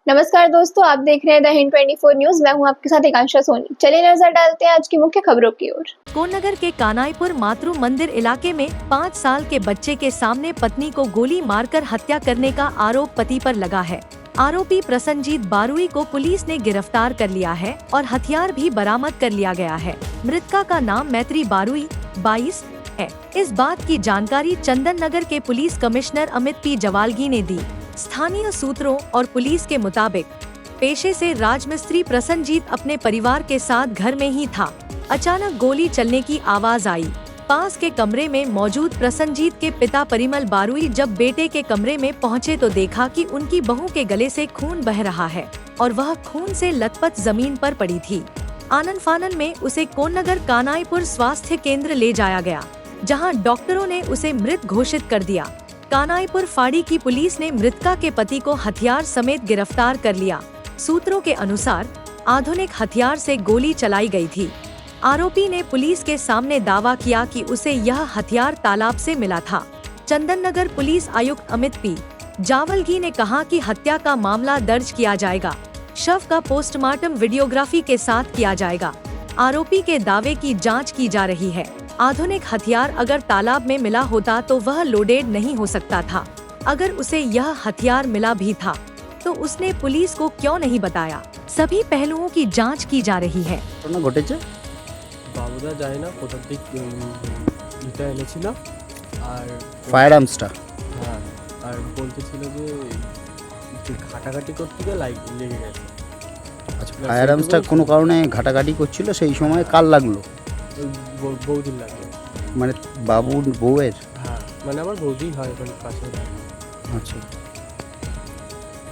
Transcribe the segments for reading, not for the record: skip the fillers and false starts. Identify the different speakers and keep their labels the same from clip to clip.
Speaker 1: नमस्कार दोस्तों, आप देख रहे हैं द हिंद 24 न्यूज। मैं हूं आपके साथ एकांशा सोनी। चलिए नजर डालते हैं आज की मुख्य खबरों की ओर।
Speaker 2: कोन्नगर के कानाईपुर मातृ मंदिर इलाके में 5 साल के बच्चे के सामने पत्नी को गोली मारकर हत्या करने का आरोप पति पर लगा है। आरोपी प्रसन्नजीत बारुई को पुलिस ने गिरफ्तार कर लिया है और हथियार भी बरामद कर लिया गया है। मृतका का नाम मैत्री बारुई 22 है। इस बात की जानकारी चंदन नगर के पुलिस कमिश्नर अमित पी जवालगी ने दी। स्थानीय सूत्रों और पुलिस के मुताबिक पेशे से राजमिस्त्री प्रसन्नजीत अपने परिवार के साथ घर में ही था। अचानक गोली चलने की आवाज आई। पास के कमरे में मौजूद प्रसन्नजीत के पिता परिमल बारुई जब बेटे के कमरे में पहुंचे तो देखा कि उनकी बहू के गले से खून बह रहा है और वह खून से लथपथ जमीन पर पड़ी थी। आनन फानन में उसे कोन्नगर कानाईपुर स्वास्थ्य केंद्र ले जाया गया, जहां डॉक्टरों ने उसे मृत घोषित कर दिया। कानाईपुर फाड़ी की पुलिस ने मृतका के पति को हथियार समेत गिरफ्तार कर लिया। सूत्रों के अनुसार आधुनिक हथियार से गोली चलाई गई थी। आरोपी ने पुलिस के सामने दावा किया कि उसे यह हथियार तालाब से मिला था। चंदन नगर पुलिस आयुक्त अमित पी जावलगी ने कहा कि हत्या का मामला दर्ज किया जाएगा। शव का पोस्टमार्टम वीडियोग्राफी के साथ किया जाएगा। आरोपी के दावे की जांच की जा रही है। आधुनिक हथियार अगर तालाब में मिला होता तो वह लोडेड नहीं हो सकता था। अगर उसे यह हथियार मिला भी था तो उसने पुलिस को क्यों नहीं बताया। सभी पहलुओं की जांच की जा रही है।
Speaker 3: বাবুদা যায় না কোথা থেকে এটা এনেছিল আর
Speaker 4: ফায়ার আর্মসটা
Speaker 3: হ্যাঁ আর বলতেছিল যে ঘাটাঘাটি করতে গিয়ে লেগে গেছে।
Speaker 4: আচ্ছা, ফায়ার আর্মসটা কোনো কারণে ঘাটাঘাটি করছিল, সেই সময় কার লাগলো?
Speaker 3: বৌদির লাগলো।
Speaker 4: মানে বাবুর বউয়ের?
Speaker 3: হ্যাঁ মানে আমার বৌদি হয় মানে কাছে।
Speaker 4: আচ্ছা,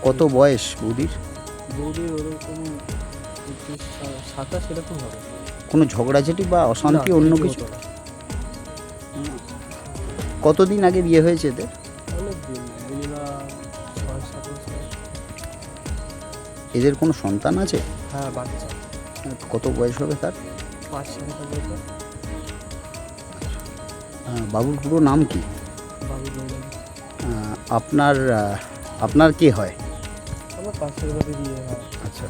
Speaker 4: কত বয়স বৌদির?
Speaker 3: বৌদির ওরকম 27 এরকম হবে।
Speaker 4: কোনো ঝগড়াঝাটি বা অশান্তি অন্য কিছু? কতদিন আগে বিয়ে হয়েছে এদের?
Speaker 3: অনেকদিন, মিনিমাম 6-7 বছর।
Speaker 4: এদের কোনো সন্তান আছে?
Speaker 3: হ্যাঁ বাচ্চা।
Speaker 4: কত বয়স হবে তার?
Speaker 3: 5-6 বছর।
Speaker 4: বাবুর পুরো নাম কি?
Speaker 3: বাবু বললেন
Speaker 4: আপনার কে হয়?
Speaker 3: আমার পাশের বাড়ি বিয়ে হয়।
Speaker 4: আচ্ছা,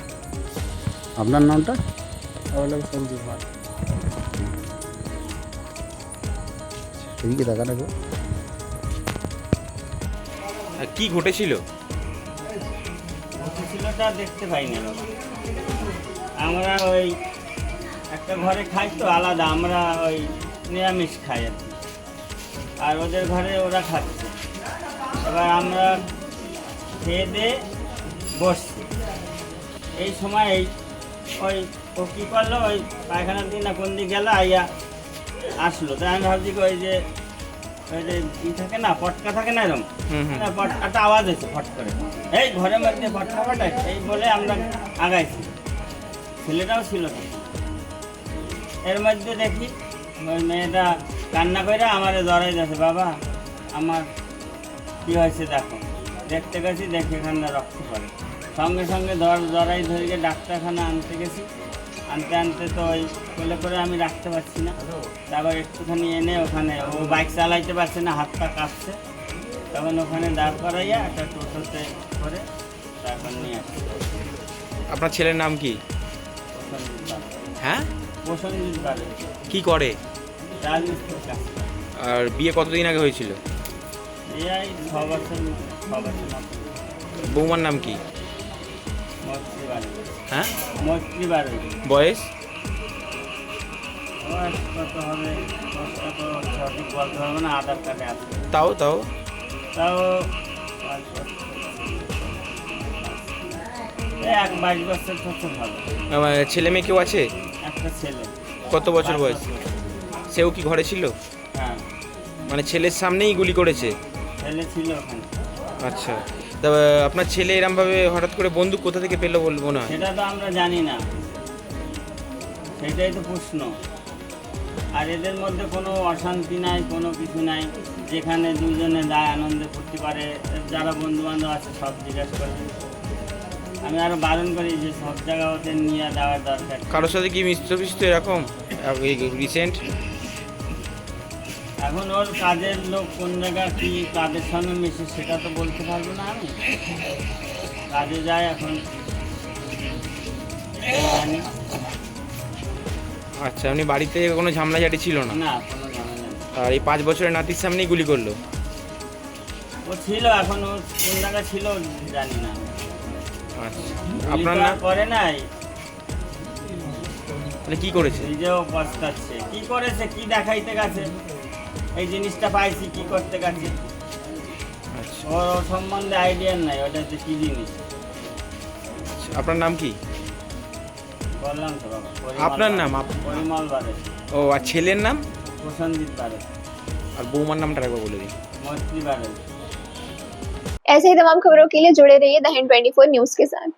Speaker 4: আপনার নামটা?
Speaker 3: আমার নাম সঞ্জীব ভাট।
Speaker 4: এদিকে তাকান একবার।
Speaker 5: কি ঘটেছিল?
Speaker 6: ঘটেছিলটা দেখতে পাইনি বাবা। আমরা ওই একটা ঘরে খাই তো আলাদা, আমরা ওই নিরামিষ খাই আর কি। আর ওদের ঘরে ওরা খাচ্ছে। এবার আমরা খেয়ে দিয়ে বসছি। এই সময় ওই ও কী করলো, ওই পায়খানার দিন না কোন দিকে গেল আইয়া আসলো। তাই আমি ভাবছি ওই যে ই থাকে না, পটকা থাকে না, এরকম পটকাটা আওয়াজ হয়েছে ফট করে, এই ঘরের মধ্যে পটকা ফাটাই, এই বলে আমরা আগাইছি। ছেলেটাও ছিল না। এর মধ্যে দেখি ওই মেয়েটা কান্না করে আমারে জড়াই যাচ্ছে, বাবা আমার কী হয়েছে দেখো। দেখতে গেছি, দেখি এখানে রক্ত পড়ে। সঙ্গে সঙ্গে জড়াই ধরে ডাক্তারখানা আনতে গেছি। আনতে তো ওই কোলে করে আমি রাখতে পারছি না। তারপর একটুখানি এনে ওখানে ও বাইক চালাইতে পারছে না, হাত পা কাঁপছে। তখন ওখানে দাঁড় করাইয়া একটা টোটোতে করে তারপর নিয়ে আসছে।
Speaker 5: আপনার ছেলের নাম কি? হ্যাঁ,
Speaker 6: প্রসেনজিৎ বাড়ি।
Speaker 5: কি করে?
Speaker 6: রাজমিস্ত্রির কাজ।
Speaker 5: আর বিয়ে কতদিন আগে হয়েছিল?
Speaker 6: এই 6 বছর।
Speaker 5: বৌমার নাম কি?
Speaker 6: মৈত্রী বাড়ি।
Speaker 5: হ্যাঁ,
Speaker 6: মৈত্রী বাড়ি।
Speaker 5: বয়স?
Speaker 6: বয়স কত হবে বয়সটা তো সঠিক বলতে পারবো না, আধার কার্ডে আছে।
Speaker 5: তাও
Speaker 6: তাও 22 বছর হচ্ছে ভালো।
Speaker 5: ছেলে মেয়ে কেউ আছে?
Speaker 6: একটা ছেলে।
Speaker 5: কত বছর বয়স? সেও কি ঘরে ছিল?
Speaker 6: হ্যাঁ,
Speaker 5: মানে ছেলের সামনেই গুলি করেছে?
Speaker 6: ছেলে ছিল ওখানে।
Speaker 5: আচ্ছা, তা আপনার ছেলে এরমভাবে হঠাৎ করে বন্দুক কোথা থেকে পেলো বলবো না?
Speaker 6: সেটা তো আমরা জানি না, সেটাই তো প্রশ্ন। আর এদের মধ্যে কোনো অশান্তি নাই, কোনো কিছু নাই। যেখানে দুজনে যায় আনন্দে ফুর্তি করে, যারা বন্ধু বান্ধব আছে সব জিজ্ঞাসা করবে। আমি আরও বারণ করি যে সব জায়গা ওদের নিয়ে দেওয়ার দরকার।
Speaker 5: কারোর সাথে কি মিশ্র এরকম রিসেন্ট?
Speaker 6: এখন ওর কাজের লোক কোন জায়গা কি কাদের সঙ্গে মিশে সেটা তো বলতে পারবো না আমি। কাজে যায় এখন জানি
Speaker 5: আচ্ছা, আপনি বাড়িতে কোনো ঝামেলাঝাটি ছিল না?
Speaker 6: না, কোনো ঝামেলা নেই।
Speaker 5: আর এই 5 বছরের নাতির সামনেই গুলি করলো?
Speaker 6: ও ছিল, এখন ও কোন জায়গায় ছিল জানি না।
Speaker 5: আচ্ছা,
Speaker 6: গুলি
Speaker 5: আপনার
Speaker 6: তো
Speaker 5: নাম?
Speaker 6: আর করে নাই,
Speaker 5: তাহলে কি করেছে?
Speaker 6: নিজেও পস্তাচ্ছে। কি করেছে, কি দেখাইতে গেছে, এই জিনিসটা পাইছি কি করতে গেছে,
Speaker 5: আচ্ছা,
Speaker 6: ওর সম্বন্ধে আইডিয়া নাই ওটা যে কি জিনিস।
Speaker 5: আচ্ছা, আপনার নাম কি?
Speaker 6: বললাম তো বাবা,
Speaker 5: আপনার নাম?
Speaker 6: পরিমল বারে,
Speaker 5: ও, আর ছেলের নাম?
Speaker 6: প্রসঞ্জিৎ বারে,
Speaker 5: আর বৌমার নামটা একবার বলে দিন।
Speaker 6: মৈত্রী বারে।
Speaker 1: ऐसे ही तमाम खबरों के लिए जुड़े रहिए द हिंद 24 न्यूज के साथ।